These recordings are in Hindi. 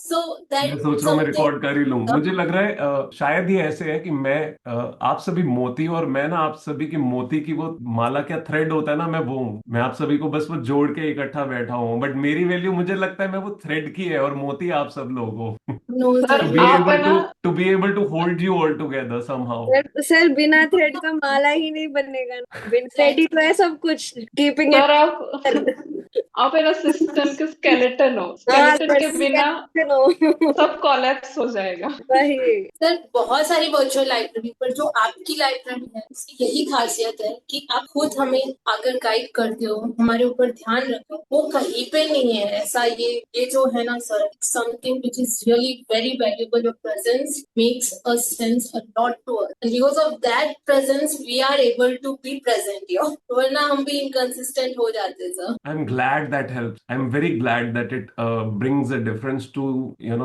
So मैं that सोच रहा हूँ मैं something. रिकॉर्ड कर ही लूं। मुझे लग रहा है शायद ये ऐसे है कि मैं आप सभी मोती और मैं ना आप सभी की मोती की वो माला, क्या थ्रेड होता है ना, मैं वो हूँ। मैं आप सभी को बस वो जोड़ के इकट्ठा बैठा हूँ, बट मेरी वैल्यू मुझे लगता है मैं वो थ्रेड की है और मोती आप सब लोग हो। No sir sir, to be you. आप है एबल ना। To be able to hold you all together somehow. Sir बिना थ्रेड का माला ही नहीं बनेगा ना, बिन थ्रेड ही तो है सब कुछ, कीपिंग सर इट। आप है ना सिस्टम के स्केलेटन हो, हाँ स्केलेटन सर, के बिना नो। सब कोलैप्स हो जाएगा। वही। सर बहुत सारी वर्चुअल लाइब्रेरी पर जो आपकी लाइब्रेरी है उसकी यही खासियत है कि आप खुद हमें आकर गाइड करते हो, हमारे ऊपर ध्यान रखते हो, वो कहीं पे नहीं है ऐसा। ये जो है ना sir, something which is really very valuable. Your presence makes a sense a lot to us, and because of that presence we are able to be present here, वरना हम भी इनकंसिस्टेंट हो जाते sir. I'm glad that helps. I'm very glad that it brings a difference to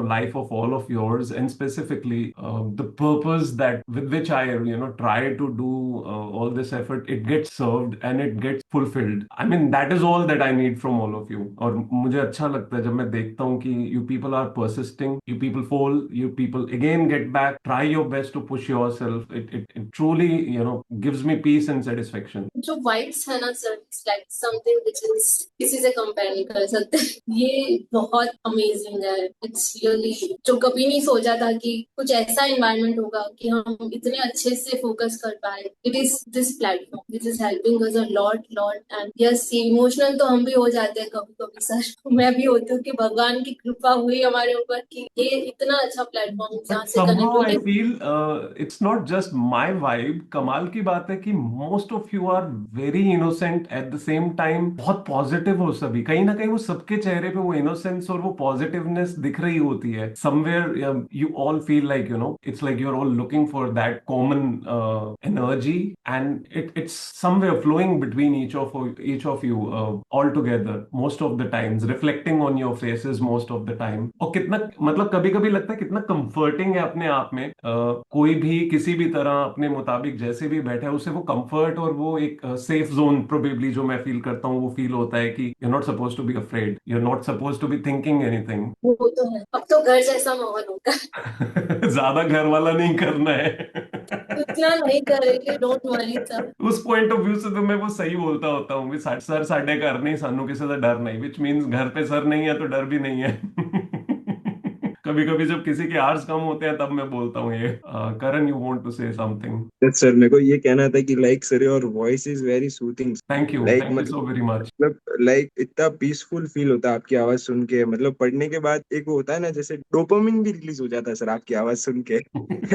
life of all of yours, and specifically the purpose that with which I try to do all this effort. It gets served and it gets fulfilled. I mean that is all that I need from all of you. और मुझे अच्छा लगता है जब मैं देखता हूँ कि you people are persisting, you people fall, you people again get back, try your best to push yourself. It truly gives me peace and satisfaction. जो वाइब्स है ना sir, it's like something which is किसी से कंपेयर नहीं कर सकते। ये बहुत अमेजिंग है। इट्स रियली, जो कभी नहीं सोचा था कि कुछ ऐसा एनवायरनमेंट होगा कि हम इतने अच्छे से फोकस कर पाए। It is this platform which is helping us a lot lot, and yes emotional तो हम भी हो जाते हैं कभी कभी सर। मैं भी होती हूँ कि भगवान की कृपा हुई हमारे ऊपर कि ये इतना अच्छा प्लेटफॉर्म जहाँ बट से somehow I connect. feel it's not just my vibe. कमाल की बात है कि most of you are very innocent at the same time. बहुत पॉजिटिव हो सभी, कहीं ना कहीं वो सबके चेहरे पे वो इनोसेंस और वो पॉजिटिवनेस दिख रही होती है। Somewhere you all feel like it's like you're all looking for that common energy, and it's somewhere flowing between each of you all together most of the times, reflecting on your faces most of the time. और कितना मतलब कभी कभी लगता है कितना कंफर्टिंग है अपने आप में। कोई भी किसी भी तरह अपने मुताबिक जैसे भी बैठा है उसे वो कंफर्ट और वो एक सेफ जोन प्रोबेबली जो मैं फील करता हूँ वो फील होता है कि you are not suppose to be afraid, you are not suppose to be thinking anything. वो तो है, अब तो घर जैसा माहौल होगा। ज्यादा घर वाला नहीं करना है। इतना नहीं करेंगे, डोंट वरी सर। उस पॉइंट ऑफ व्यू से तो मैं वो सही बोलता होता हूँ भी सर साडे घर नहीं, सानू किसी से डर नहीं, विच मीन्स घर पे सर नहीं है तो डर भी नहीं है। कभी कभी जब किसी के आर्स कम होते हैं तब मैं बोलता हूँ ये। Karan, you want to say something? Sir मेरे को ये कहना था कि like sir your voice is very soothing. Like thank you so मतलब वेरी मच। लाइक इतना पीसफुल फील होता है आपकी आवाज सुन के। मतलब पढ़ने के बाद एक वो होता है ना, जैसे डोपामिन भी रिलीज हो जाता है सर आपकी आवाज सुन के।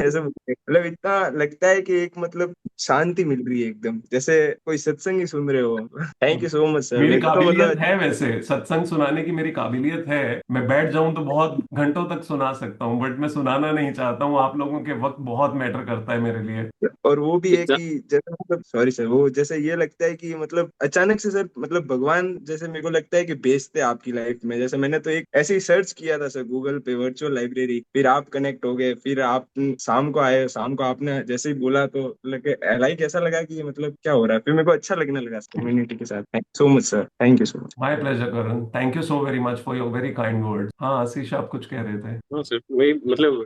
ऐसे मतलब इतना लगता है कि एक मतलब शांति मिल रही है एकदम, जैसे कोई सत्संग ही सुन रहे हो। Thank you so much sir, मेरी मेरे को तो काबिलियत मतलब। है, वैसे सत्संग सुनाने की मेरी काबिलियत है। मैं बैठ जाऊं तो बहुत घंटों तक सुना सकता हूँ, बट मैं सुनाना नहीं चाहता हूँ। आप लोगों के वक्त बहुत मैटर करता है मेरे लिए। और वो भी है एग्जाम। कि जैसे मतलब सॉरी सर, वो जैसे ये लगता है कि मतलब अचानक से सर मतलब भगवान जैसे मेरे को लगता है कि भेजते हैं आपकी लाइफ में। जैसे मैंने तो एक ऐसे ही सर्च किया था सर गूगल पे वर्चुअल लाइब्रेरी, फिर आप कनेक्ट हो गए, फिर आप शाम को आए, शाम को आपने जैसे ही बोला तो लगे लाइक ऐसा लगा कि मतलब क्या हो रहा है, फिर मेरे को अच्छा लगने लगा कम्युनिटी के साथ। Thank so much sir, thank you so much. My pleasure Karan, thank you so very much for your very kind words. हाँ आशीष, आप कुछ कह रहे थे? हाँ सर, वही मतलब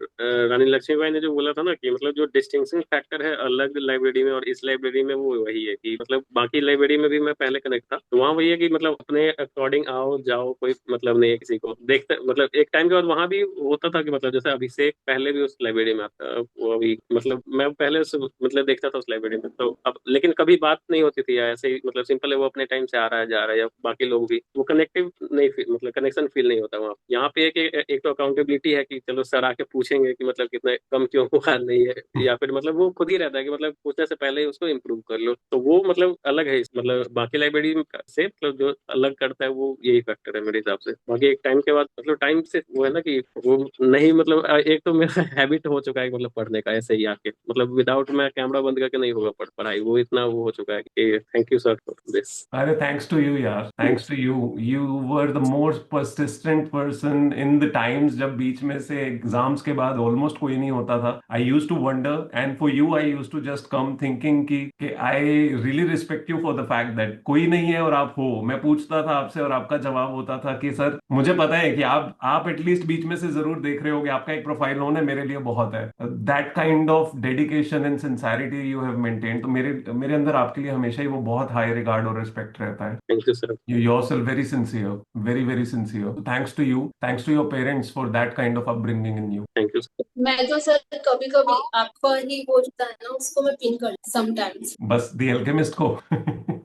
रानी लक्ष्मीबाई ने जो बोला था ना कि मतलब जो डिस्टिंक्शन फैक्टर है अलग लाइब्रेरी में और इस लाइब्रेरी में, वो वही है कि मतलब बाकी लाइब्रेरी में भी मैं पहले कनेक्ट था तो वहाँ वही है कि मतलब अपने अकॉर्डिंग आओ जाओ, कोई मतलब नहीं है किसी को देखते। मतलब एक टाइम के बाद वहाँ भी होता था कि मतलब जैसे अभिषेक पहले भी उस लाइब्रेरी में आता, वो अभी मतलब मैं पहले से मतलब देखता था उस लाइब्रेरी में, तो अब लेकिन कभी बात नहीं होती थी या ऐसे ही मतलब सिंपल है वो अपने टाइम से आ रहा है जा रहा है, या बाकी लोग भी वो कनेक्टिव नहीं मतलब कनेक्शन फील नहीं होता वहाँ। यहाँ पे एक तो अकाउंटेबिलिटी है कि चलो सर आके पूछेंगे कि मतलब कितना कम क्यों हुआ नहीं है, या फिर मतलब वो खुद ही रहता है कि मतलब पूछने से पहले ही उसको इम्प्रूव कर लो, तो वो मतलब अलग है मतलब बाकी लाइब्रेरी से मतलब जो अलग करता है वो यही फैक्टर है मेरे हिसाब से। बाकी एक टाइम के बाद मतलब टाइम से वो है ना कि वो नहीं मतलब एक तो मेरा हैबिट हो चुका है मतलब पढ़ने का ऐसे ही आके मतलब विदाउट मैं कैमरा बंद करके नहीं होगा पढ़ाई, वो इतना वो हो चुका है कि thank you sir for this. अरे थैंक्स टू यू यार, thanks to you. You were the most persistent person in the times जब बीच में से एग्जाम्स के बाद ऑलमोस्ट कोई नहीं होता था। I used to wonder, and for you I used to just come thinking कि I really respect you for the fact that कोई नहीं है और आप हो। मैं मैं पूछता था आपसे और आपका जवाब होता था कि सर मुझे पता है कि आप एटलीस्ट बीच में से जरूर देख रहे होगे, आपका एक प्रोफाइल होना मेरे लिए बहुत है। That kind of dedication and sincerity you have maintain, तो मेरे मेरे अंदर आपके लिए हमेशा ही वो बहुत हाई रिगार्ड और रिस्पेक्ट रहता है। Thank you sir. You yourself very sincere, very very sincere. Thanks to you, thanks to your parents for that kind of upbringing in you. Thank you sir. मैं तो सर कभी कभी आपका ही वो होता है ना, उसको मैं पिन कर समटाइम्स। बस The Alchemist को।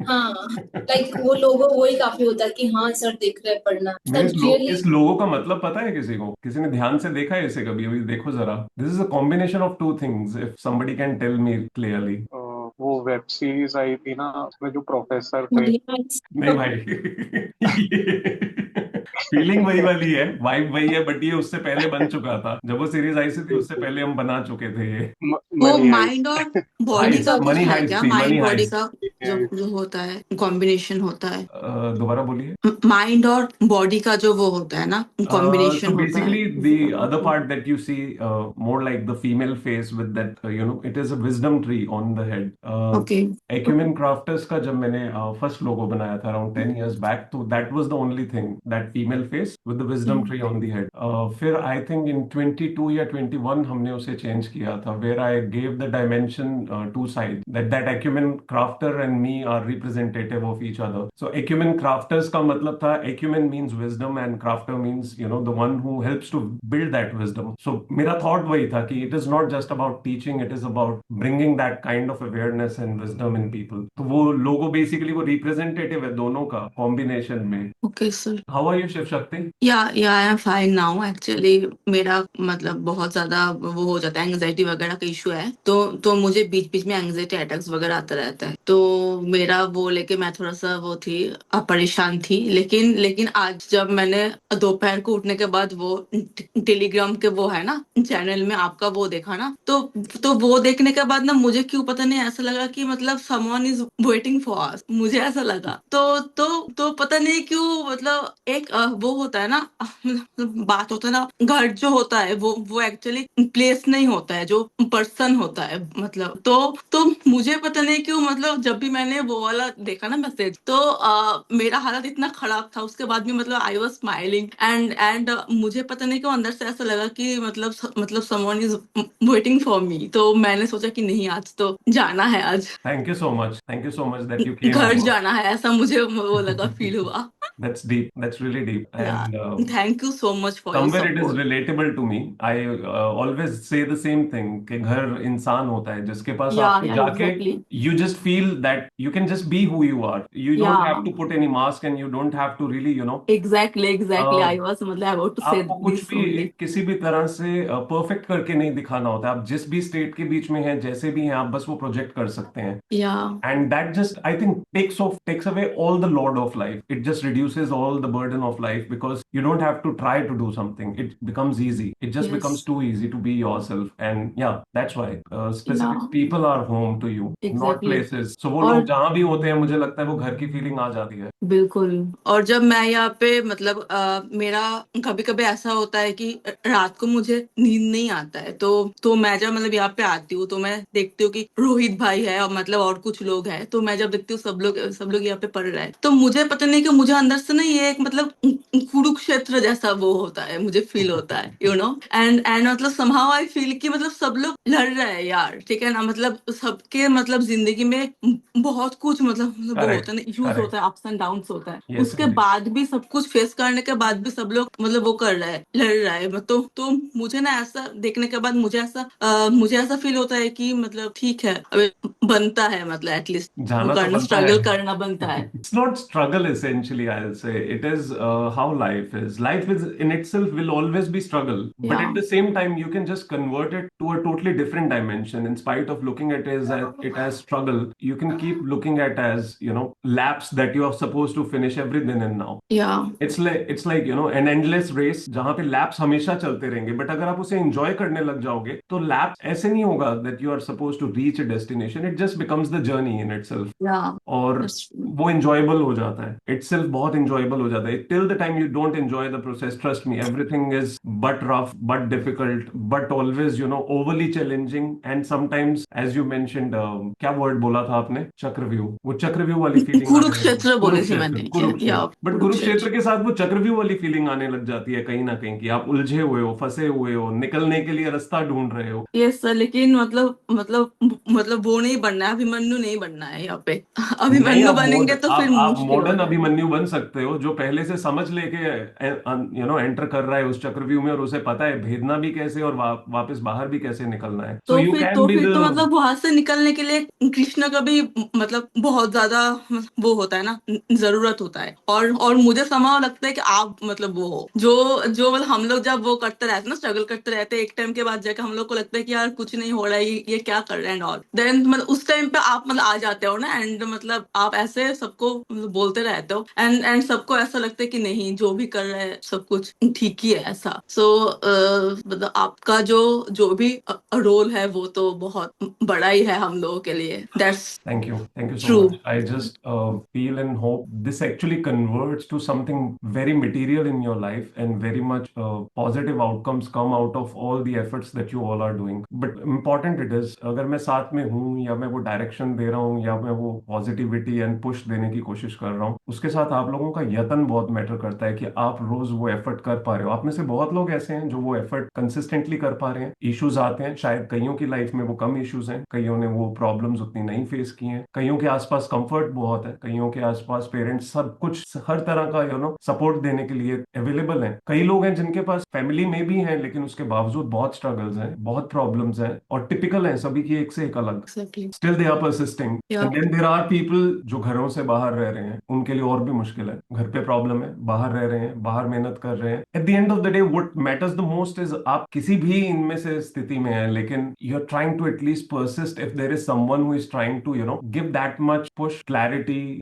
हाँ, लाइक वो लोगों वो ही काफी होता है कि हाँ सर देख रहे हैं पढ़ना, मेरे दैट रियली। इस लोगों का मतलब पता है किसी को? किसी ने ध्यान से देखा है इसे कभी? अभी देखो जरा, this is a combination of two things, if somebody can tell me clearly. वो वेब सीरीज आई थी ना, उसमें जो प्रोफेसर थे। नहीं भाई, फीलिंग वही वाली है, वाइब वही है, बट ये उससे पहले बन चुका था। जब वो सीरीज आई थी उससे पहले हम बना चुके थे ये। वो मनी माइंड और बॉडी हाइस्ट, का कुछ मनी है हाइस्ट क्या? थी, मनी माइंड बॉडी हाइस्ट। का जो होता है, कॉम्बिनेशन होता है। दोबारा बोलिए। माइंड और बॉडी का जो वो होता है ना, So कॉम्बिनेशन होता है। basically, the other part that you see, more like the female face with that, it is a wisdom tree on the head. Okay. Acumen Crafters का जब मैंने first logo बनाया था around 10 years back, तो that was the only thing, that female face with the wisdom tree on the head. फिर I think in 22 या 21 हमने उसे change किया था, where I gave the dimension two sides, that Acumen Crafter and me are representative of each other. So Acumen Crafters का मतलब था, Acumen means wisdom and crafter means the one who helps to build that wisdom. So मेरा thought वही था कि it is not just about teaching, it is about bringing that kind of awareness and wisdom in people. तो वो लोगो बेसिकली वो रिप्रेजेंटेटिव है दोनों का कॉम्बिनेशन में। Okay sir. How are you Shiv Shakti? Yeah I am fine now. Actually मेरा मतलब बहुत ज्यादा वो हो जाता है, एंग्जाइटी वगैरह का इशू है, तो मुझे बीच बीच में एंग्जाइटी अटैक्स वगैरह आता रहता है, तो मेरा वो लेके मैं थोड़ा सा वो थी, परेशान थी। लेकिन आज जब मैंने दोपहर को उठने के बाद वो टेलीग्राम के वो है ना चैनल में आपका वो देखा ना, तो वो देखने के बाद ना मुझे पता नहीं ऐसा लगा कि मतलब someone is waiting for us, मुझे ऐसा लगा। तो पता नहीं क्यों, मतलब एक वो होता है ना, बात होता है ना, घर जो होता है वो एक्चुअली प्लेस नहीं होता है, जो पर्सन होता है, मतलब तो मुझे पता नहीं क्यों, मतलब जब भी मैंने वो वाला देखा ना मैसेज, तो मेरा हालत इतना खराब था। उसके बाद भी मतलब आई वाज स्माइलिंग एंड मुझे पता नहीं क्यों अंदर से ऐसा लगा कि मतलब someone is waiting for me. तो मैंने सोचा कि नहीं, आज तो जाना है आज। Thank you so much that you came घर over. जाना है, ऐसा मुझे वो लगा, फील हुआ। That's deep, that's really deep. And thank you so much for your somewhere it is support. relatable to me. I always say the same thing कि घर इंसान होता है जिसके पास या आपको जाके exactly. you just feel that you can just be who you are. You या don't have to put any mask and you don't have to really, exactly uh, I was मतलब अबाउट टू से आपको कुछ दिस भी ओनली। किसी भी तरह से परफेक्ट करके नहीं दिखाना होता है। आप जिस भी स्टेट के बीच में हैं, जैसे भी हैं, आप बस वो प्रोजेक्ट कर सकते हैं। या And that just, I think, takes away all the load of life. It just reduces all the burden of life because you don't have to try to do something. It becomes easy. It just becomes yes too easy to be yourself. And yeah, that's why या specific people are home to you, not exactly. places. So वो और लोग जहां भी होते हैं, मुझे लगता है वो घर की फीलिंग आ जाती है। बिल्कुल। और जब मैं यहाँ पे मतलब मेरा कभी कभी ऐसा होता है कि रात को मुझे नींद नहीं आता है, तो मैं जब मतलब यहाँ पे आती हूँ, तो मैं देखती हूँ कि रोहित भाई है और मतलब और कुछ लोग हैं, तो मैं जब देखती हूँ सब लोग यहाँ पे पढ़ रहे हैं, तो मुझे पता नहीं कि मुझे अंदर से ना ये एक मतलब कुरुक्षेत्र जैसा वो होता है, मुझे फील होता है, एंड मतलब समहाउ आई फील कि मतलब सब लोग लड़ रहे हैं यार, ठीक है ना, मतलब सबके मतलब जिंदगी में बहुत कुछ मतलब वो करेक्ट, होता है ना, इश्यूज करेक्ट, होता है, अप्स एंड डाउन्स होता है, यस उसके बाद भी सब कुछ फेस करने के बाद भी सब लोग मतलब वो कर रहे हैं, लड़ रहा है। तो मुझे ना ऐसा देखने के बाद मुझे ऐसा फील होता है कि मतलब ठीक है, अभी बनता है, मतलब एटलीस्ट वो जाना तो करना, बनता है। स्ट्रगल करना बनता है। It's not struggle essentially, I'll say. It is how life is. Life is in itself will always be struggle. But या at the same time, you can just convert it to a totally different dimension. In spite of looking at it as struggle, you can keep looking at as, laps that you are supposed to finish every then and now. या It's like an endless race जहां पे laps हमेशा चलते रहेंगे, बट अगर आप उसे enjoy करने लग जाओगे तो laps ऐसे नहीं होगा that you are supposed to reach a destination. It just becomes the journey in itself. या और that's true. वो enjoyable हो जाता है, itself बहुत enjoyable हो जाता है। Till the time you don't enjoy the process, trust me, everything is but rough, but difficult, but always overly challenging, and sometimes as you mentioned, क्या word बोला था आपने? चक्रव्यूह, वो चक्रव्यूह वाली फीलिंग आने लगती है। कुरुक्षेत्र बोले थे ही मैंने कुरुक्षेत्र। या बट कुरुक्षेत्र के साथ वो चक्रव्यूह वाली फीलिंग आने लग जाती है कहीं ना कहीं, कि आप उलझे हुए हो, फंसे हुए हो, निकलने के लिए रास्ता ढूंढ रहे हो। यस सर, लेकिन मतलब वो नहीं बनना है, अभिमन्यु नहीं बनना है यहाँ पे। नहीं, अभिमन्यु बनेंगे तो फिर आप मुश्किल हो मॉडर्न जाएगा। अभिमन्यु बन सकते हो, जो पहले से समझ लेके एंटर कर रहा है उस चक्रव्यूह में, और उसे पता है भेदना भी कैसे और वापस बाहर भी कैसे निकलना है। So you can be the. तो मतलब वहां से निकलने के लिए कृष्ण का भी मतलब बहुत ज्यादा वो होता है ना, जरूरत होता है। और मुझे समय लगता है कि आप मतलब वो हो जो जो मतलब हम लोग जब वो करते रहते हैं ना, स्ट्रगल करते रहते हैं, एक टाइम के बाद जाकर हम लोग को लगता है कि यार कुछ नहीं हो रहा है, ये क्या कर रहे हैं एंड ऑल, देन मतलब उस टाइम पे आप मतलब आ जाते हो ना, एंड मतलब आप ऐसे सबको मतलब बोलते रहते हो, एंड सबको ऐसा लगता है कि नहीं जो भी कर रहे हैं सब कुछ ठीक ही है ऐसा। सो मतलब आपका जो भी रोल है वो तो बहुत बड़ा ही है हम लोगों के लिए। That's Thank you so true. much. I just feel and hope this actually converts to something very material in your life, and very much positive outcomes come out of all the efforts that you all are doing. But important it is, अगर मैं साथ में हूँ या मैं वो डायरेक्शन दे रहा हूँ या मैं वो पॉजिटिविटी एंड पुश देने की कोशिश कर रहा हूँ, उसके साथ आप लोगों का यत्न बहुत मैटर करता है कि आप रोज वो एफर्ट कर पा रहे हो। आप में से बहुत लोग ऐसे हैं जो वो एफर्ट कंसिस्टेंटली कर पा रहे हैं। इश्यूज आते हैं, शायद कईयों की लाइफ में वो कम इश्यूज हैं, कईयों ने वो प्रॉब्लम्स उतनी नहीं फेस की हैं, कईयों के आसपास कंफर्ट बहुत है, कईयों के आसपास पेरेंट्स सब कुछ हर तरह का सपोर्ट देने के लिए अवेलेबल है। कई लोग हैं जिनके पास फैमिली में भी हैं लेकिन उसके बावजूद बहुत स्ट्रगल्स हैं, बहुत प्रॉब्लम्स हैं, और टिपिकल है सभी की एक से एक अलग। Exactly. Still they are persisting. Yeah. And then there are people जो घरों से बाहर रह रहे हैं, उनके लिए और भी मुश्किल है। घर पे प्रॉब्लम है, बाहर रह रहे हैं, बाहर मेहनत कर रहे हैं। At the end of the day what matters the most is आप किसी भी इनमें से स्थिति में हैं, लेकिन you are trying to at least persist if there is someone who is trying to give that much push, clarity,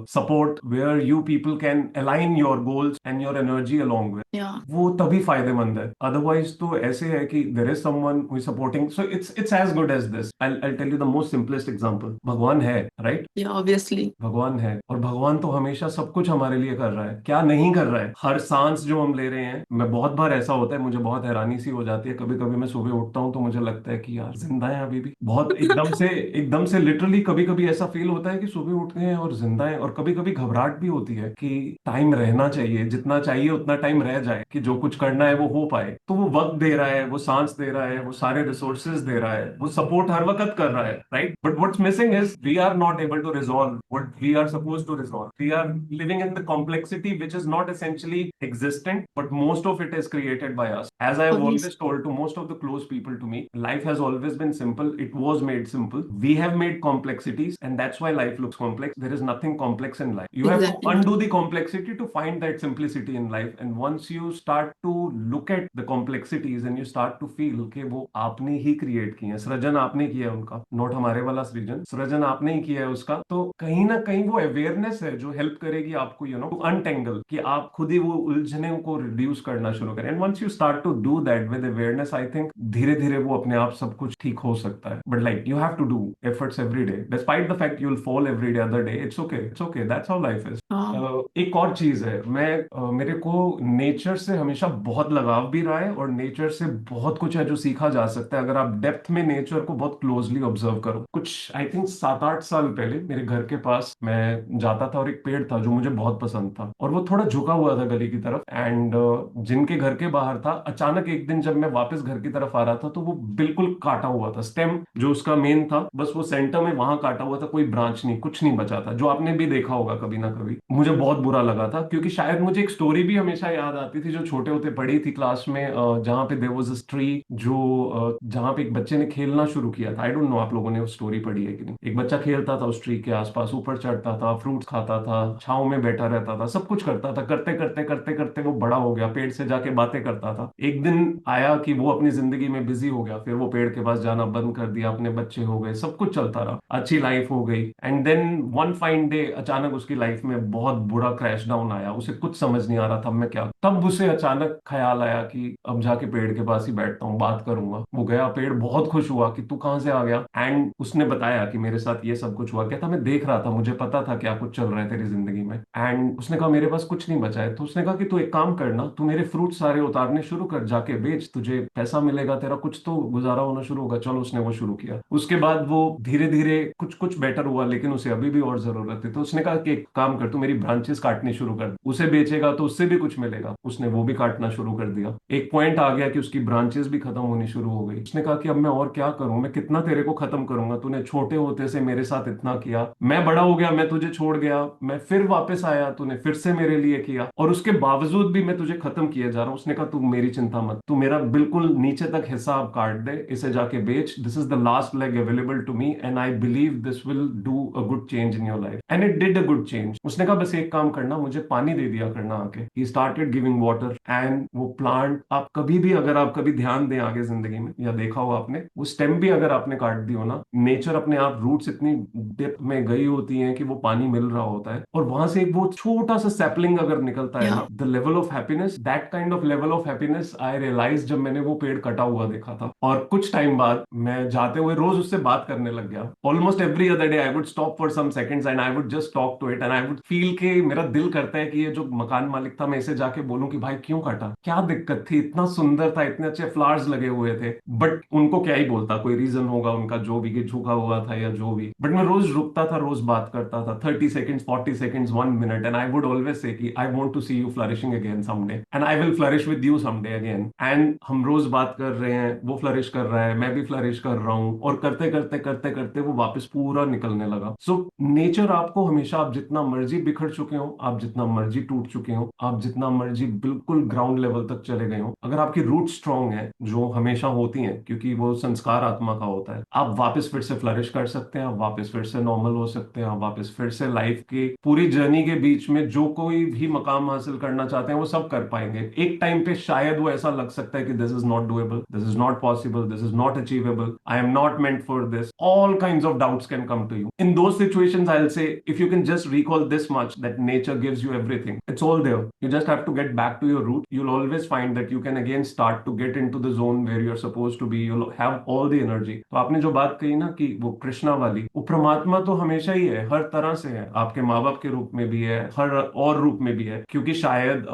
support, where you people can align your goals and your energy along with. Yeah. वो तभी फायदेमंद है। अदरवाइज तो ऐसे है कि there is someone who is supporting, so it's as good as this. I tell you the most simplest example. भगवान है, राइट? Yeah, obviously. भगवान है, और भगवान तो हमेशा सब कुछ हमारे लिए कर रहा है। क्या नहीं कर रहा है? हर सांस जो हम ले रहे हैं, मैं बहुत बार ऐसा होता है, मुझे बहुत हैरानी सी हो जाती है। कभी कभी मैं सुबह उठता हूँ तो मुझे लगता है कि यार जिंदा है अभी भी। बहुत एकदम से लिटरली कभी कभी ऐसा फील होता है कि सुबह उठ गए हैं और जिंदा है। और कभी कभी घबराहट भी होती है कि टाइम रहना चाहिए, जितना चाहिए उतना टाइम रह जाए कि जो कुछ करना है वो हो पाए। तो वो वक्त दे रहा है, वो सांस दे रहा है, वो सारे रिसोर्सेज दे रहा है, वो सपोर्ट हर वक्त कर रहा है, right? But what's missing is we are not able to resolve what we are supposed to resolve. We are living in the complexity which is not essentially existent, but most of it is created by us. As I have Obviously. always told to most of the close people to me, life has always been simple. It was made simple. We have made complexities, and that's why life looks complex. There is nothing complex in life. You have to Exactly. undo the complexity to find that simplicity in life. And once you start to look at the complexities and you start to feel कि वो आपने ही क्रिएट किए हैं, सृजन आपने किया है उनका, नॉट हमारे वाला सृजन आपने ही किया है उसका, तो कहीं ना कहीं वो अवेयरनेस है जो हेल्प करेगी आपको टू अनटेंगल, कि आप खुद ही वो उलझने को रिड्यूस करना शुरू करें। And once you start to do that with awareness, I think धीरे धीरे वो अपने आप सब कुछ ठीक हो सकता है। But like you have to do efforts every day, despite the fact you will fall every day other day. It's okay, that's how life is. हाँ। एक और चीज है, मेरे को नेचर से हमेशा बहुत लगाव भी रहा है, और नेचर से बहुत कुछ है जो सीखा जा सकता है अगर आप डेप्थ में नेचर को बहुत क्लोजली ऑब्जर्व करो। कुछ आई थिंक 7-8 साल पहले मेरे घर के पास मैं जाता था और एक पेड़ था जो मुझे बहुत पसंद था, और वो थोड़ा झुका हुआ था गली की तरफ। एंड जिनके घर के बाहर था, अचानक एक दिन जब मैं वापस घर की तरफ आ रहा था तो वो बिल्कुल काटा हुआ था। स्टेम जो उसका मेन था, बस वो सेंटर में वहां काटा हुआ था, कोई ब्रांच नहीं, कुछ नहीं बचा था, जो आपने भी देखा होगा कभी ना कभी। मुझे बहुत बुरा लगा था, क्योंकि शायद मुझे एक स्टोरी भी हमेशा याद आती थी जो छोटे होते पढ़ी थी क्लास में, जहाँ पे देयर वाज अ ट्री, जो जहाँ पे एक बच्चे ने खेलना शुरू किया था। आई डोंट नो आप लोगों ने वो स्टोरी पढ़ी है कि नहीं। एक बच्चा खेलता था उस ट्री के आसपास, ऊपर चढ़ता था, फ्रूट्स खाता था, छांव में बैठा रहता था, सब कुछ करता था। करते करते करते करते वो बड़ा हो गया, पेड़ से जाके बातें करता था। एक दिन आया कि वो अपनी जिंदगी में बिजी हो गया, फिर वो पेड़ के पास जाना बंद कर दिया, अपने बच्चे हो गए, सब कुछ चलता रहा, अच्छी लाइफ हो गई। And then one fine day अचानक उसकी लाइफ में बहुत बुरा क्रैश डाउन आया। उसे कुछ समझ नहीं आ रहा था मैं क्या। तब उसे अचानक ख्याल आया कि अब जाके पेड़ के पास ही बैठता हूँ, बात करूंगा। वो गया, पेड़ बहुत खुश हुआ कि तू कहाँ से आ गया। एंड उसने बताया कि मेरे साथ ये सब कुछ हुआ। क्या था, मैं देख रहा था, मुझे पता था क्या कुछ चल रहा है तेरी जिंदगी में। एंड उसने कहा मेरे पास कुछ नहीं बचा है। तो उसने कहा कि तू एक काम करना, तू मेरे फ्रूट सारे उतारने शुरू कर, जाके बेच, तुझे पैसा मिलेगा, तेरा कुछ तो गुजारा होना शुरू होगा। चलो, उसने वो शुरू किया। उसके बाद वो धीरे धीरे कुछ कुछ बेटर हुआ, लेकिन उसे अभी भी और जरूरत है। तो उसने कहा कि कि एक काम कर, तू मेरी ब्रांचेस काटनी शुरू कर, उसे बेचेगा तो उससे भी कुछ मिलेगा। उसने वो भी काटना शुरू कर दिया। एक पॉइंट आ गया कि उसकी ब्रांचेस भी खत्म होनी शुरू हो गई। उसने कहा कि अब मैं और क्या करूं, मैं कितना तेरे को खत्म करूंगा, तूने छोटे होते से मेरे साथ इतना किया, मैं बड़ा हो गया, मैं तुझे छोड़ गया, मैं फिर वापस आया, तूने फिर से मेरे लिए किया, और उसके बावजूद भी मैं तुझे खत्म किए जा रहा हूं। उसने कहा तू मेरी चिंता मत, तू मेरा बिल्कुल नीचे तक हिसाब काट दे, इसे जाके बेच, this is the last leg available to me and I believe this will do a good change in your life. And it did a good change. उसने कहा बस एक काम करना, मुझे पानी दे दिया करना आके। He started giving water and वो प्लांट, आप कभी भी अगर आप कभी ध्यान दें आगे जिंदगी में, या देखा हो आपने, वो स्टेम भी अगर आपने काट दी हो ना, नेचर अपने आप, रूट्स इतनी डेप्थ में गई होती हैं कि वो पानी मिल रहा होता है, और वहां से एक वो छोटा सा सैपलिंग अगर निकलता है ना, the level of happiness, that kind of level of happiness I realise जब मैंने वो पेड़ कटा हुआ देखा था। और कुछ टाइम बाद मैं जाते हुए रोज उससे बात करने लग गया। Almost every other day I would stop for some seconds and I would just talk to it and I would feel के मेरा दिल करता है कि ये जो मकान मालिक था, मैं इसे जाके बोलूं कि भाई क्यों काटा, क्या दिक्कत थी, इतना सुंदर था, इतने अच्छे फ्लावर्स लगे हुए थे, बट उनको क्या ही बोलता, कोई रीजन होगा उनका जो भी, कि झुका हुआ था या जो भी। बट मैं रोज रुकता था, रोज बात करता था, 30 seconds, 40 seconds, 1 minute, and I would always say कि I want to see you flourishing again someday and I will flourish with you someday again. And हम रोज बात कर रहे हैं, वो फ्लरिश कर रहा है, मैं भी फ्लरिश कर रहा हूँ, और करते करते करते करते वो वापस पूरा निकलने लगा। सो नेचर आपको हमेशा, आप जितना मर्जी बिखर चुके हो, आप जितना मर्जी टूट चुके हो, आप जितना मर्जी बिल्कुल ग्राउंड लेवल तक चले गए हो, अगर आपकी रूट स्ट्रांग है, जो हमेशा होती हैं क्योंकि वो संस्कार आत्मा का होता है, आप वापस फिर से फ्लरिश कर सकते हैं, आप वापस फिर से नॉर्मल हो सकते हैं, आप वापस फिर से लाइफ की पूरी जर्नी के बीच में जो कोई भी मकाम हासिल करना चाहते हैं वो सब कर पाएंगे। एक टाइम पे शायद वो ऐसा लग सकता है कि this is not doable, this is not possible, this is not achievable, I am not meant for this, all kinds of doubts can come to you. In those situations, I'll say, if you can just recall this much, that nature gives you everything. It's all there. You just have to get back to your root. You'll always find that you can again start to get into the zone where you're supposed to be. You'll have all the energy. तो आपने जो बात कही ना कि वो कृष्णा वाली, वो परमात्मा तो हमेशा ही है, हर तरह से है, आपके माँ बाप के रूप में भी है, हर और रूप में भी है। क्योंकि शायद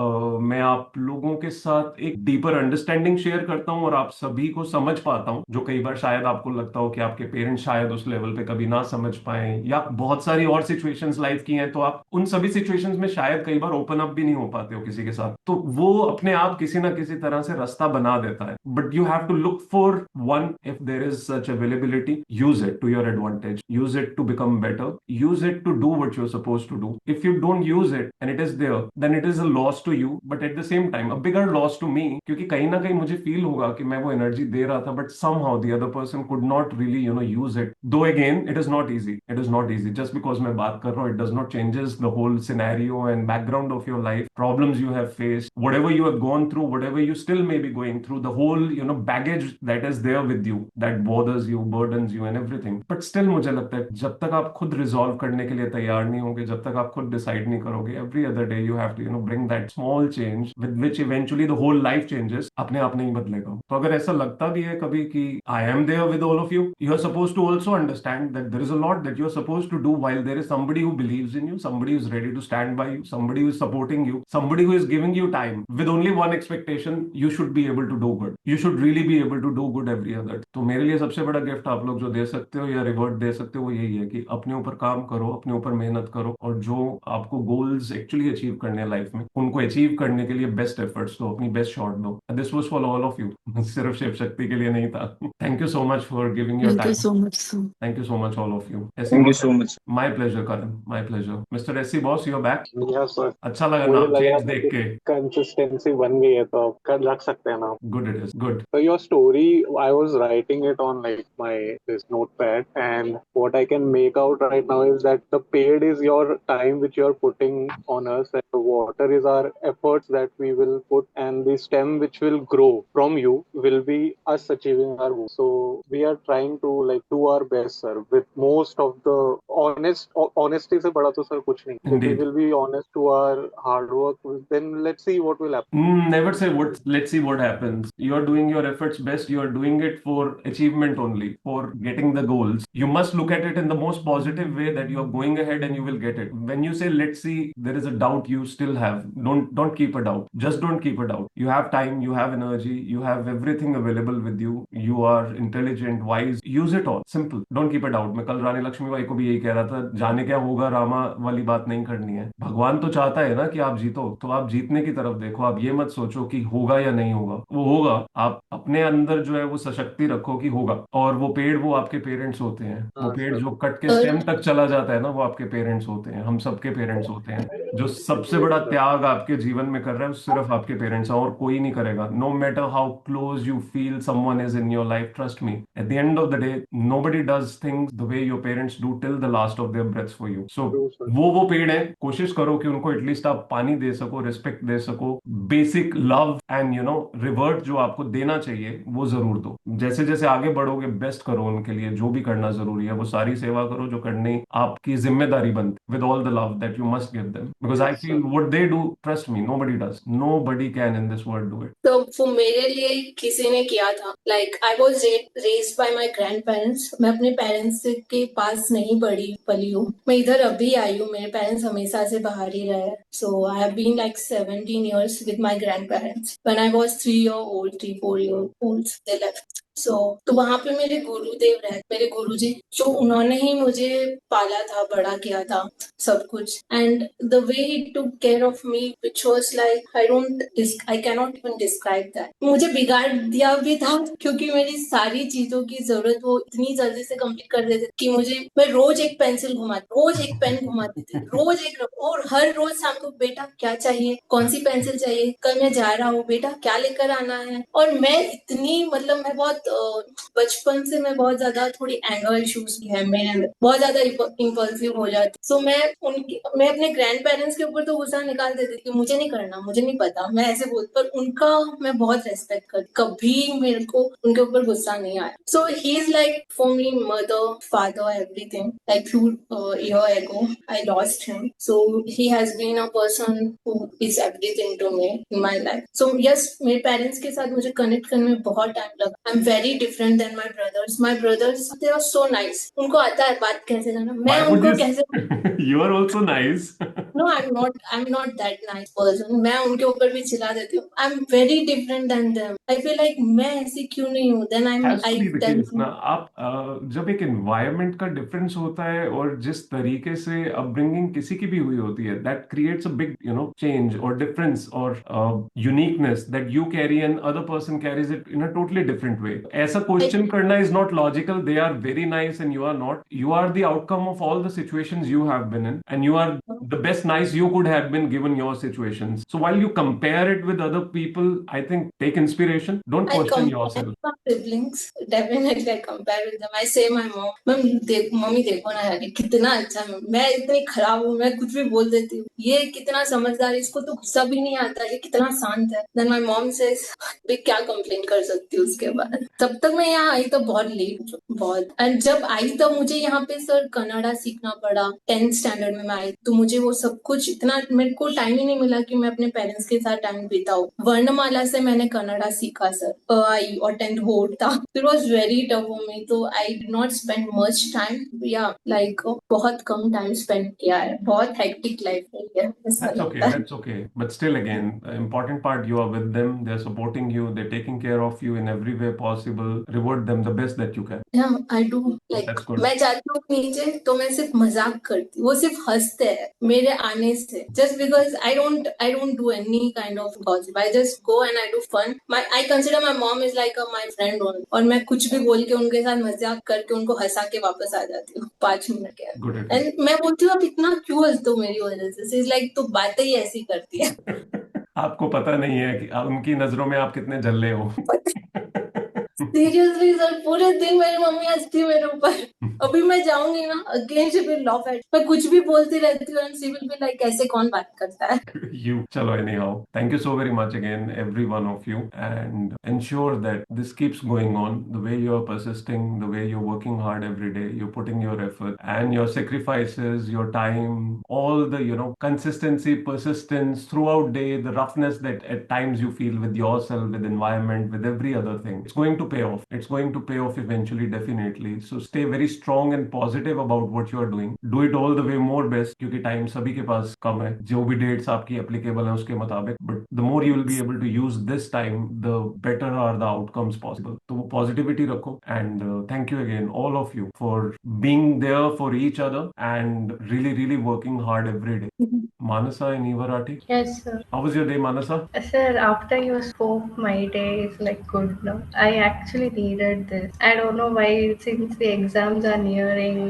मैं आप लोगों के साथ एक डीपर अंडरस्टैंडिंग शेयर करता हूँ और आप सभी को समझ पाता हूँ, जो कई बार शायद आपको लगता हो कि आपके पेरेंट्स शायद उस लेवल पे कभी ना समझ पाए, या बहुत सारी और सिचुएशंस लाइफ की हैं, तो आप उन सभी सिचुएशंस में शायद कई बार ओपन अप भी नहीं हो पाते हो किसी के साथ, तो वो अपने आप किसी ना किसी तरह से रास्ता बना देता है। But you have to look for one, if there is such availability, use it to your advantage, use it to become better, use it to do what you are supposed to do. If you don't use it and it is there, then it is a loss to you, but at the same time a bigger loss to me, क्योंकि कहीं ना कहीं मुझे फील होगा कि मैं वो एनर्जी दे रहा था, but somehow the other person could not really use it. Though again it is not easy, it is not easy. Just because मैं बात कर रहा हूँ, it does not changes the whole scenario and background of your life, problems you have faced, whatever you have gone through, whatever you still may be going through, the whole baggage that is there with you, that bothers you, burdens you and everything. But still मुझे लगता है जब तक आप खुद resolve करने के लिए तैयार नहीं होंगे, जब तक आप खुद decide नहीं करोगे, every other day you have to bring that small change with which eventually the whole life changes, अपने आप नहीं बदलेगा। तो अगर ऐसा लगता भी है कभी कि I am there with all of you, you are supposed to also understand that there is a lot that you are supposed to do while there is somebody who believes in you, somebody who is ready to stand by you, somebody who is supporting you, somebody who is giving you time with only one expectation, you should be able to do good, you should really be able to do good every other। तो मेरे लिए सबसे बड़ा गिफ्ट आप लोग जो दे सकते हो या रिवॉर्ड दे सकते हो वो यही है कि अपने ऊपर काम करो, अपने ऊपर मेहनत करो, और जो आपको गोल्स एक्चुअली अचीव करने हैं लाइफ में, उनको अचीव करने के लिए बेस्ट एफर्ट्स दो, अपनी बेस्ट शॉट दो। This was for all of you, सिर्फ शिव शक्ति के लिए नहीं था। Thank you so much for giving your Thank you time, so much, sir. Thank you so much all of you. ऐसी thank you so much. My pleasure Karan, my pleasure. Mister AC boss, you are back. Yes sir, अच्छा लगा मुझे नाम लग रहा चेंज था देख कि के। कंसिस्टेंसी बन गई है तो आप कर रख सकते हैं ना। Good, it is good. So your story, I was writing it on like my this notepad, and what I can make out right now is that the paid is your time which you're putting on us, and the water is our efforts that we will put, and the stem which will grow from you will be us achieving our goal. So we are trying to like do our best, sir, with most of the honesty से बड़ा तो sir कुछ नहीं. If we Indeed. will be honest to our hard work, then let's see what will happen. Never say what, let's see what happens. You are doing your efforts best. You are doing it for achievement only, for getting the goals. You must look at it in the most positive way that you are going ahead and you will get it. When you say let's see, there is a doubt you still have. Don't keep a doubt. Just don't keep a doubt. You have time, you have energy, you have everything available with you. You are intelligent, wise. Use it all. Simple. Don't keep a doubt. मैं कल रानी लक्ष्मीबाई को भी यही कह रहा था, जाने क्या होगा राम ड्रामा वाली बात नहीं करनी है। भगवान तो चाहता है ना कि आप जीतो, तो आप जीतने की तरफ देखो। आप ये मत सोचो कि होगा या नहीं होगा, वो होगा। आप अपने अंदर जो है वो सशक्ति रखो कि होगा। और वो पेड़ वो आपके पेरेंट्स होते हैं। वो हाँ पेड़ सर। जो कट के और स्टेम तक चला जाता है ना, वो आपके पेरेंट्स होते हैं, हम सबके पेरेंट्स होते हैं। जो सबसे बड़ा जी सर। त्याग आपके जीवन में कर रहा है वो सिर्फ आपके पेरेंट्स हैं, और कोई नहीं करेगा। No matter how close you feel someone is in your life, trust me, at the end of the day nobody does things the way your parents do till the last of their breaths for you. So true sir. वो पेड़ है, कोशिश करो कि उनको एटलीस्ट आप पानी दे सको, रिस्पेक्ट दे सको, बेसिक लव एंड रिवर्ट जो आपको देना चाहिए वो जरूर दो। जैसे जैसे आगे बढ़ोगे बेस्ट करो उनके लिए, जो भी करना जरूरी है वो सारी सेवा करो जो करनी आपकी जिम्मेदारी बनती, with all the love that you must give them, because I yes feel sir. What they do, trust me, nobody does, nobody can in this world do it. तो वो मेरे लिए किसी ने किया था। Like I was raised bye my grand parents. मैं अपने पेरेंट्स के पास नहीं पली हूँ। मैं इधर अभी आई हूँ, मेरे पेरेंट्स हमेशा से बाहर ही रहे। So I have been like 17 years with my grandparents. When I was 3 or 4 years old, they left. तो वहां पे मेरे गुरुदेव रहे, मेरे गुरुजी, जो उन्होंने ही मुझे पाला था, बड़ा किया था, सब कुछ। And the way he took care of me which was like I cannot even describe that. मुझे बिगाड़ दिया भी था, क्योंकि मेरी सारी चीजों की जरूरत वो इतनी जल्दी से कंप्लीट कर देते कि मैं रोज एक पेंसिल घुमाती, रोज एक पेन घुमाती थी, रोज एक और हर रोज शाम को, बेटा क्या चाहिए, कौन सी पेंसिल चाहिए, कल मैं जा रहा हूँ, बेटा क्या लेकर आना है। और मैं इतनी मैं बहुत बचपन से मैं बहुत ज्यादा थोड़ी एंगर इश्यूज की है मेरे अंदर, बहुत ज्यादा इम्पल्सिव हो जाती। सो मैं अपने ग्रैंड पेरेंट्स के ऊपर तो गुस्सा निकाल देती कि मुझे नहीं करना, मुझे नहीं पता, मैं ऐसे बोलती, पर उनका मैं बहुत रेस्पेक्ट करती, कभी मेरे को उनके ऊपर गुस्सा नहीं आया। So he is like for me mother, father, everything. Like few year ago I lost him, so he has been a person who is everything to me in my life. So yes, मेरे पेरेंट्स के साथ मुझे कनेक्ट करने में बहुत टाइम लगा। I'm very different than my brothers. My brothers, they are so nice. उनको आता है बात कैसे करना, मैं Why would उनको you कैसे you are also nice। No, I'm not that nice person. मैं उनके ऊपर भी चिल्ला देती हूँ। I'm very different than them. I feel like मैं ऐसी क्यों नहीं हूँ? Then Has I to be the then case ना। आप जब एक एनवायरनमेंट का डिफरेंस होता है और जिस तरीके से अपब्रिंगिंग किसी की भी हुई होती है, that creates a big change और डिफरेंस और uniqueness that you carry and other person carries it in a totally different way. ऐसा क्वेश्चन करना is not logical. They are very nice and you are not. You are the outcome of all the situations you have been in, and you are the best nice you could have been given your situations. So while you compare it with other people, I think take inspiration. Don't I question compare yourself. my siblings. Definitely, I compare with them. I say my mom, mummy देखो ना यार, ये कितना अच्छा है, मैं इतनी खराब हूँ, मैं कुछ भी बोल देती हूँ, ये कितना समझदार है, इसको तो गुस्सा भी नहीं आता, ये कितना शांत है। Then my mom says, मैं क्या कंप्लेन कर सकती हूँ उसके बाद। तब तक मैं यहाँ आई तो बहुत लेट, बहुत। एंड जब आई तब मुझे यहाँ पे सर कन्नड़ा सीखना पड़ा। 10th स्टैंडर्ड में मैं आई तो मुझे वो सब कुछ इतना, मेरे को टाइम ही नहीं मिला कि मैं अपने पेरेंट्स के साथ टाइम बिताऊं। वर्णमाला से मैंने कन्नड़ा सीखा सर, आई और 10th बोर्ड था। It was very tough for me, तो I did not spend much time, या लाइक बहुत कम टाइम स्पेंड किया है। बहुत हेक्टिक लाइफ है, ऐसा That's okay. लगता है। That's okay. But still, again, the important part, you are with them. They're supporting you. They're taking care of you in every way possible. Reward them the best that you can. Yeah, I do. Like That's good. मैं जाती हूँ नीचे तो मैं सिर्फ मजाक करती हूँ, वो सिर्फ हंसते हैं मेरे आने से, just because I don't do any kind of gossip. I just go and I do fun. I consider my mom is like my friend only. और मैं कुछ भी बोल के उनके साथ मजाक करके उनको हंसा के वापस आ जाती हूँ 5 मिनट के Good अंदर। at you. एंड मैं बोलती हूँ आप इतना क्यों हंसते हो मेरी वजह से? इज लाइक तो बातें ही ऐसी करती है। आपको पता नहीं है कि उनकी नजरों में आप कितने जल्ले हो। सीरियसली सर, पूरे दिन मेरी मम्मी हंसती है मेरे ऊपर। अभी मैं जाऊंगी ना, again she will laugh at, मैं कुछ भी बोलती रहती हूँ and she will be like ऐसे कौन बात करता है। You, chalo, anyhow, thank you so very much again, every one of you, and ensure that this keeps going on. The way you're persisting, the way you're working hard every day, you're putting your effort and your sacrifices, your time, all the consistency, persistence throughout day, the roughness that at times you feel with yourself, with environment, with every other thing, it's going to pay off. It's going to pay off eventually, definitely. So stay very strong strong and positive about what you are doing. Do it all the way more best, क्योंकि टाइम सभी के पास कम है, जो भी डेट्स आपकी एप्लीकेबल है उसके मुताबिक, but the more you will be able to use this time, the better are the outcomes possible. तो वो पॉजिटिविटी रखो, and thank you again all of you for being there for each other and really working hard every day. Manasa in Ivarathi. Yes, sir. How was your day, Manasa? Sir, after you spoke, my day is like good now. I actually needed this. I don't know why, since the exams are nearing,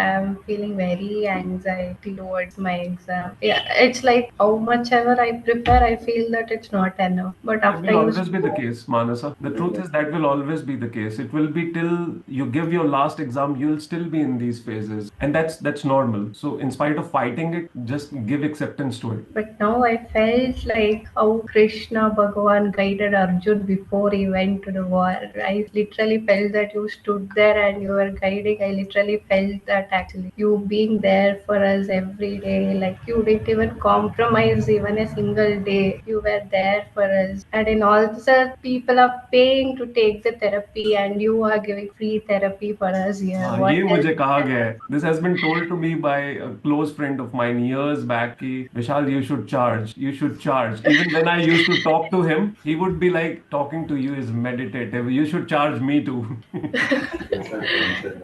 I'm feeling very anxiety towards my exam. Yeah, it's like how much ever I prepare, I feel that it's not enough. But That after will you always be the case, Manasa. The truth is that will always be the case. It will be till you give your last exam, you'll still be in these phases, and that's normal. So in spite of fighting it, just give acceptance to it. But now I felt like how Krishna Bhagavan guided Arjun before he went to the war. I literally felt that you stood there and you were guiding. I literally felt that actually you being there for us every day. Like you didn't even compromise even a single day. You were there for us. And in all this, people are paying to take the therapy and you are giving free therapy for us here. हाँ, What ये else मुझे is कहा there? गया है. This has been told to me by a close friend of mine years back कि Vishal, you should charge. You should charge. Even when I used to talk to him, he would be like, talking to you is meditative. You should charge me too.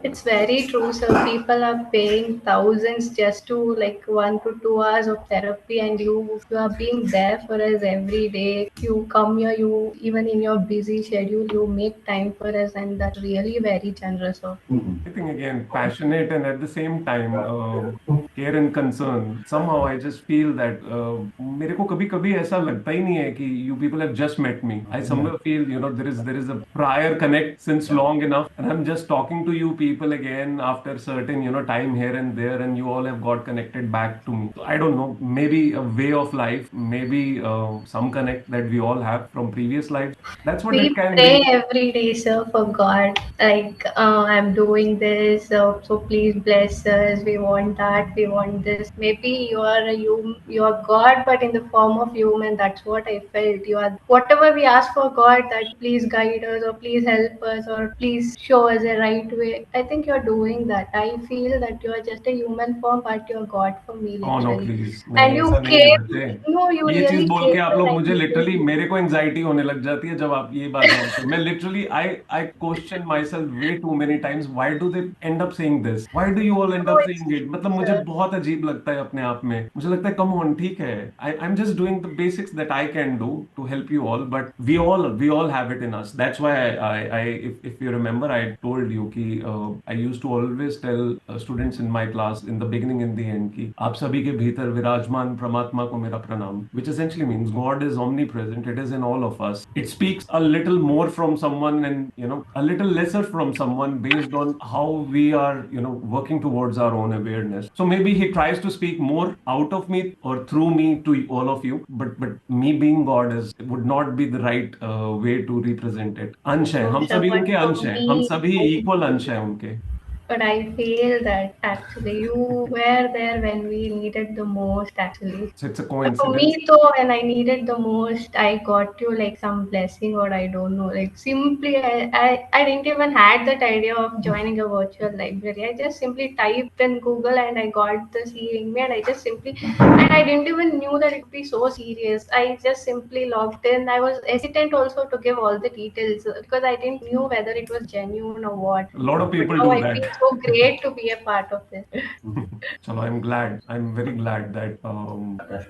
It's very true, sir. People are paying thousands just to like 1 to 2 hours of therapy, and you are being there for us every day. You come here, you even in your busy schedule, you make time for us, and that's really very generous of you. I think again, passionate and at the same time care and concern. Somehow I just feel that मेरे को कभी-कभी ऐसा लगता ही नहीं है कि you people have just met me. I somewhere feel there is a prior connect since long enough, and I'm just talking to you people again after certain time here and there, and you all have got connected back to me. So I don't know, maybe a way of life, maybe some connect that we all have from previous lives. That's what We it can pray be. every day, sir, for God. Like, I'm doing this, so please bless us. We want that. We want this. Maybe you are God, but in the form of human. That's what I felt. You are whatever we ask for God, that please guide us, or please help us, or please show us the right way. I think you're doing that. I feel that you are just a human form, but you're God for me, Oh no, literally. please. And नहीं, you ऐसा नहीं है came. बच्चे. No, you ये चीज really बोल के came आप the लोग right मुझे लिटरली, place. मेरे को एंजाइटी होने लग जाती है जब आप ये बात बोलते हो. मैं literally I question myself way too many times. Why do they end up saying this? Why do you all end No, up it's saying it? मतलब true, मुझे sir. बहुत अजीब लगता है अपने आप में. मुझे लगता है come on, ठीक है. I'm just doing the basics that I can do to help you all, but we all have it in us. That's why if you remember, I told you कि I used to always tell students in my class in the beginning and the end कि आप सभी के भीतर विराजमान परमात्मा को मेरा प्रणाम, which essentially means God is omnipresent. It is in all of us. It speaks a little more from someone and a little lesser from someone based on how we are working towards our own awareness. So maybe he tries to speak more out of me or through me to all of you, but me being God would not be the right way to represent it. अंश है, No, हम sir, सभी but उनके for अंश हैं, हम me, सभी इक्वल अंश हैं उनके. but I feel that actually you were there when we needed the most, actually. So it's a But for coincidence. me, though, when I needed the most, I got you like some blessing, or I don't know. Like simply, I didn't even had that idea of joining a virtual library. I just simply typed in Google and I got the CME, and I just simply, and I didn't even knew that it would be so serious. I just simply logged in. I was hesitant also to give all the details because I didn't knew whether it was genuine or what. A lot of But people now do I that. feel so great to be a part of this. So I'm glad. I'm very glad that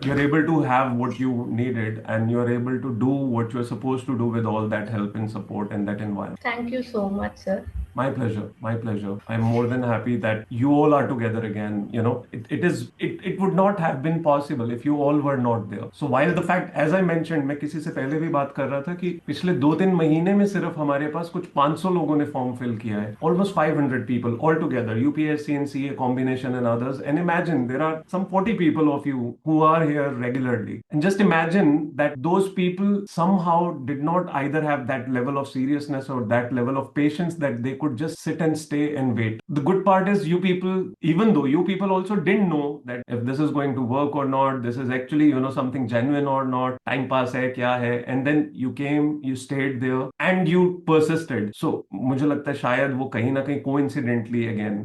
you're able to have what you needed and you're able to do what you're supposed to do with all that help and support and that environment. Thank you so much, sir. My pleasure. My pleasure. I'm more than happy that you all are together again. It would not have been possible if you all were not there. So while the fact, as I mentioned, मैं किसी से पहले भी बात कर रहा था कि पिछले 2-3 महीने में सिर्फ हमारे पास कुछ 500 लोगों ने फॉर्म फिल किया है. Almost 500 people all together, UPSC and CA combination and others. And imagine there are some 40 people of you who are here regularly. And just imagine that those people somehow did not either have that level of seriousness or that level of patience that they could could just sit and stay and wait. The good part is you people, even though you people also didn't know that if this is going to work or not, this is actually, something genuine or not, time pass hai, kya hai, and then you came, you stayed there and you persisted. So मुझे लगता है शायद वो कहीं ना कहीं coincidentally again,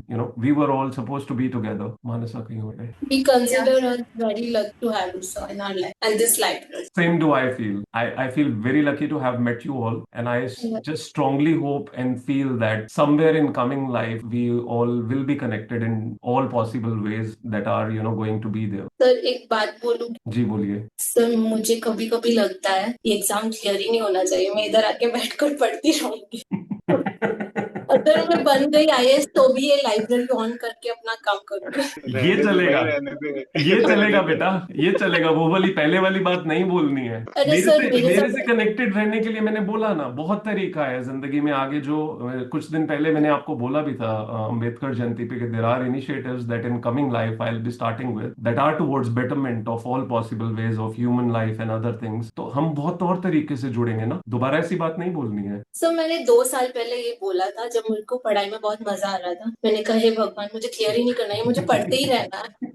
we were all supposed to be together. मानसा कहीं हो रहे. We consider us very lucky to have you, sir, in our life and this library. Same do I feel. I feel very lucky to have met you all, and I just strongly hope and feel that somewhere in coming life we all will be connected in all possible ways that are going to be there. Sir एक बात बोलूं? जी बोलिए. सर मुझे कभी कभी लगता है ये एग्जाम क्लियर ही नहीं होना चाहिए, मैं इधर आके बैठकर पढ़ती रहूंगी. अगर मैं बन गई आईएएस तो भी ये लाइब्रेरी ऑन करके अपना काम करूंगी. ये चलेगा, ये चलेगा बेटा, ये चलेगा. वो वाली पहले वाली बात नहीं बोलनी है. मेरे से कनेक्टेड रहने के लिए मैंने बोला ना, बहुत तरीका है जिंदगी में आगे. जो कुछ दिन पहले मैंने आपको बोला भी था अंबेडकर जयंती पे कि there are initiatives that in coming life I will be starting with that are towards betterment of all possible ways of human life and other things. तो हम बहुत और तरीके से जुड़ेंगे ना. दोबारा ऐसी बात नहीं बोलनी है. सर मैंने 2 साल पहले ये बोला था जब मेरे को पढ़ाई में बहुत मजा आ रहा था. मैंने कहा हे भगवान मुझे क्लियर ही नहीं करना है, मुझे पढ़ते ही रहना है.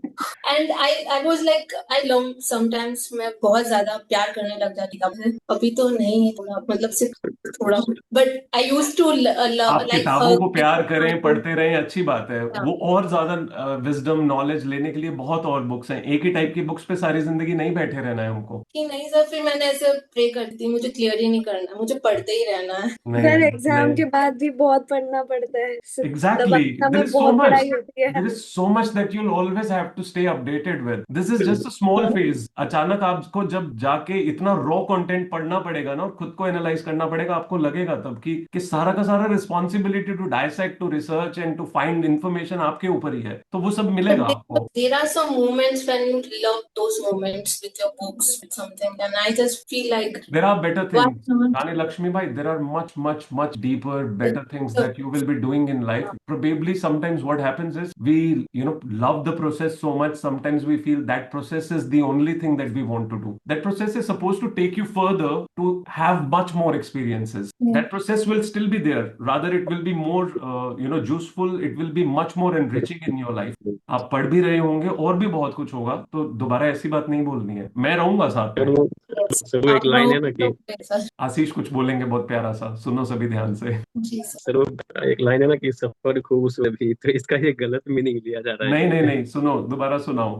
And I was like I love sometimes मैं बहुत ज्यादा प्यार करने लग जाती थी. अभी तो नहीं, थोड़ा मतलब सिर्फ थोड़ा, but I used to love. आप किताबों को प्यार करें, पढ़ते रहें, अच्छी बात है. वो और ज्यादा विजडम नॉलेज लेने के लिए बहुत और बुक्स हैं. एक ही टाइप की बुक्स पे सारी जिंदगी नहीं बैठे रहना है हमको. कि नहीं सर, फिर मैंने ऐसे प्रे करती थी मुझे क्लियर ही नहीं करना है, मुझे पढ़ते ही रहना है. सर एग्जाम के बाद भी बहुत पढ़ना पड़ता है. Exactly. There is so बहुत much. पढ़ाई होती है. There is so much that you'll always have to stay updated with. This is just a small phase. अचानक आपको जब जाके इतना रॉ कंटेंट पढ़ना पड़ेगा ना और खुद को एनालाइज करना पड़ेगा, आपको लगेगा तब कि सारा का सारा responsibility to dissect, to research and to find information आपके ऊपर ही है. तो वो सब मिलेगा आपको. There are some moments when you love those moments with your books, with something, and I just feel like there are better things. Rani Lakshmi Bhai, there are much deeper, better things that you will be doing in life. Probably sometimes what happens is we, love the process so much. Sometimes we feel that process is the only thing that we want to do. That process is supposed to take you further to have much more experiences. That process will still be there. Rather, it will be more, useful. It will be much more enriching in your life. आप पढ़ भी रहे होंगे और भी बहुत कुछ होगा. तो दोबारा ऐसी बात नहीं बोलनी है. मैं रहूंगा साथ में. सर वो एक लाइन है ना कि आशीष कुछ बोलेंगे बहुत प्यारा सा, सुनो सभी ध्यान से. सर वो एक लाइन है ना कि सफर खूबसूरत भी, तो इसका ये गलत मीनिंग लिया जा रहा है. नहीं सुनो, दोबारा सुनाओ.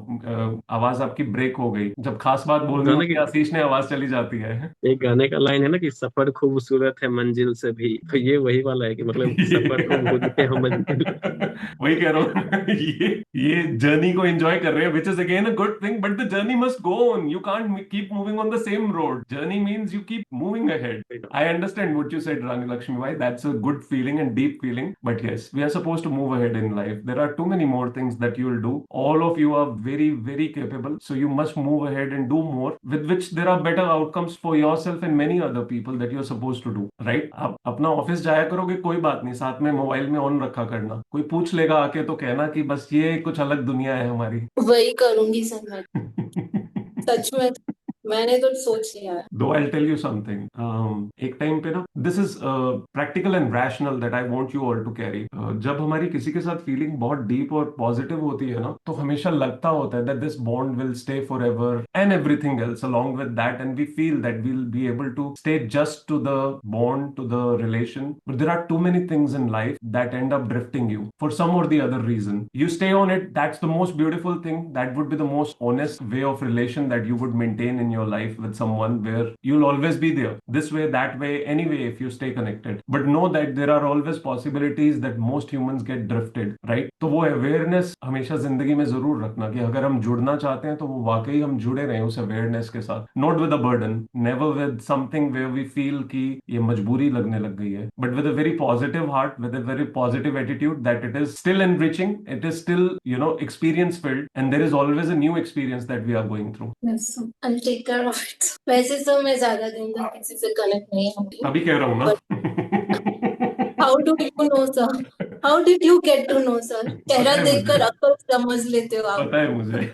आवाज आपकी ब्रेक हो गई. जब खास बात बोलनी होती है आशीष ने आवाज चली जाती है. एक गाने का लाइन है ना कि सफर खूबसूरत है मंजिल से भी, तो ये वही वाला है कि मतलब सफर को भूलते हम मंजिल. वही कह रहा हूँ. ये जर्नी को एंजॉय कर रहे हैं, which is again a good thing, but the journey must go on. You can't keep moving on the same road. Journey means you keep moving ahead. I understand what you said, Rani Lakshmi Bhai. That's a good feeling and deep feeling. But yes, we are supposed to move ahead in life. There are too many more things that you will do. All of you are very, very capable. So you must move ahead and do more, with which there are better outcomes for yourself and many other people that you're supposed to do. Right? आप अपना ऑफिस जाया करोगे, कोई बात नहीं, साथ में मोबाइल में ऑन रखा करना. कोई पूछ लेगा आके तो कहना कि बस ये कुछ अलग दुनिया है हमारी. वही करूंगी सर मैं. सच में मैंने तो सोच लिया है. Though I'll tell you something. एक टाइम पे ना, this is practical and rational that I want you all to carry. जब हमारी किसी के साथ फीलिंग बहुत डीप और पॉजिटिव होती है ना, तो हमेशा लगता होता है that this bond will stay forever and everything else along with that, and we feel that we'll be able to stay just to the bond, to the relation. But there are too many things in life that end up drifting you for some or the other reason. You stay on it. That's the most beautiful thing. That would be the most honest way of relation that you would maintain in your life with someone, where you'll always be there, this way, that way, anyway, if you stay connected. But know that there are always possibilities that most humans get drifted, right? तो वो awareness हमेशा जिंदगी में जरूर रखना कि अगर हम जुड़ना चाहते हैं तो वो वाकई हम जुड़े रहें उस awareness के साथ. Not with a burden, never with something where we feel कि ये मजबूरी लगने लग गई है, but with a very positive heart, with a very positive attitude that it is still enriching, it is still, experience filled, and there is always a new experience that we are going through. Yes, I'll take care of it. वैसे तो मैं ज्यादा दिन तक किसी से कनेक्ट नहीं होती. अभी कह रहा हूँ ना. How do you know, sir? How did you get to know, sir? चेहरा देखकर अक्ल समझ लेते हो आप. पता है मुझे.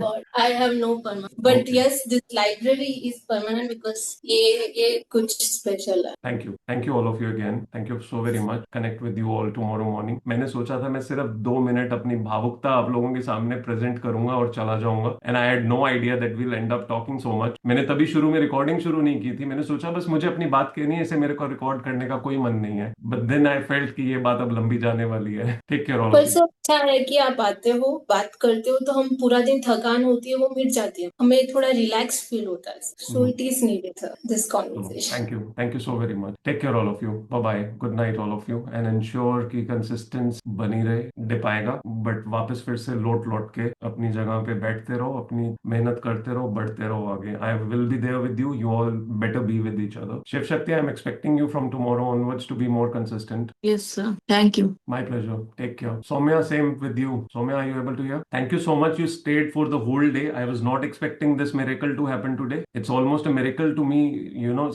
God, I have no permanent. But Okay. yes, this library is permanent because ये कुछ special है. Thank you all of you again. Thank you so very much. Connect with you all tomorrow morning. मैंने सोचा था मैं सिर्फ 2 मिनट अपनी भावुकता आप लोगों के सामने प्रेजेंट करूंगा और चला जाऊंगा, and I had no idea that we'll end up talking so much. मैंने तभी शुरू में रिकॉर्डिंग शुरू नहीं की थी. मैंने सोचा बस मुझे अपनी बात कहनी है, इसे मेरे को रिकॉर्ड करने का कोई मन नहीं है. बट देन आई फेल्ट कि ये बात अब लंबी जाने वाली है. टेक केयर ऑल पर ऑफ यू. सर अच्छा है कि आप आते हो, बात करते हो, तो हम पूरा दिन थकान होती है वो मिट जाती है, हमें थोड़ा रिलैक्स फील होता है. So it is needed this conversation. Thank you so very much. Take care all of you. Bye bye. Good night all of you. And ensure कि कंसिस्टेंस बनी रहे. डिप आएगा बट वापस फिर से लौट के अपनी जगह पे बैठते रहो, अपनी मेहनत करते रहो, बढ़ते रहो आगे. I will be there with you. You all better be with each other. Shiv Shakti, I'm expecting you from tomorrow onwards to be more consistent. Yes, sir. Thank you. My pleasure. Take care. Soumya, same with you. Soumya, are you able to hear? Thank you so much. You stayed for the whole day. I was not expecting this miracle to happen today. It's almost a miracle to me,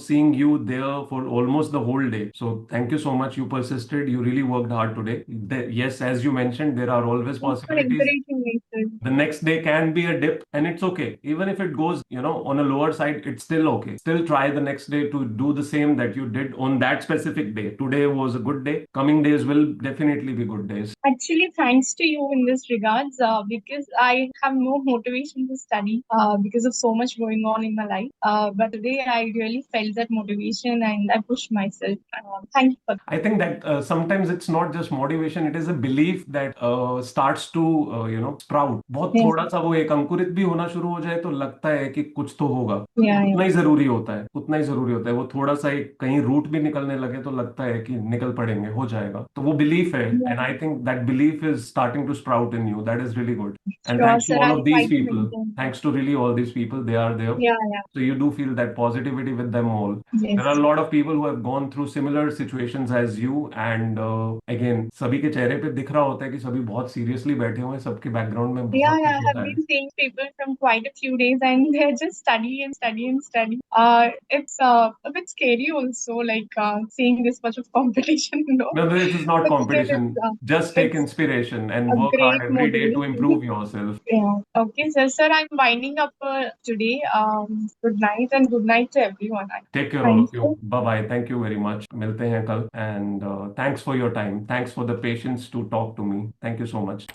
seeing you there for almost the whole day. So thank you so much. You persisted. You really worked hard today. Yes, as you mentioned, there are always Thanks for possibilities. encouraging me, sir. The next day can be a dip, and it's okay. Even if it goes, on a lower side, it's still okay. Still try the next day to do the same that you did on that specific day. Today was a good day. Coming days will definitely be good days. Actually, thanks to you in this regards, because I have no motivation to study because of so much going on in my life. But today I really felt that motivation and I pushed myself. Thank you for that. I think that sometimes it's not just motivation, it is a belief that starts to, sprout. बहुत Yes. थोड़ा सा वो एक अंकुरित भी होना शुरू हो जाए तो लगता है कि कुछ तो होगा. Yeah, उतना yeah. ही जरूरी होता है, उतना ही जरूरी होता है. वो थोड़ा सा एक कहीं रूट भी निकलने लगे तो लगता है कि निकल पड़ेंगे, हो जाएगा. तो वो बिलीफ है, Yeah. and I think that belief is starting to sprout in you. That is really good. And Sure, thanks to sir. all I'll of try these to people. maintain. Thanks to really all these people. They are there. Yeah, yeah. So you do feel that positivity with them all. There are Yes. a lot of people who have gone through similar situations as you, and again, सभी के चेहरे पे दिख रहा होता है कि सभी बहुत सीरियसली बैठे हुए हैं, सबके बैकग्राउंड में Yeah, बहुत yeah. कुछ I have होता है. been seeing people from quite a few days and they're just study and study and study. It's a bit scary also, like seeing this much of competition, No, this is not But still, competition. Just take it's inspiration and a work hard great every day to motivation. improve yourself. Yeah. Okay, sir. Sir, I'm winding up today. Good night and good night to everyone. Take care all Thank of you. you. Bye bye. Thank you very much. मिलते हैं कल, and thanks for your time. Thanks for the patience to talk to me. Thank you so much.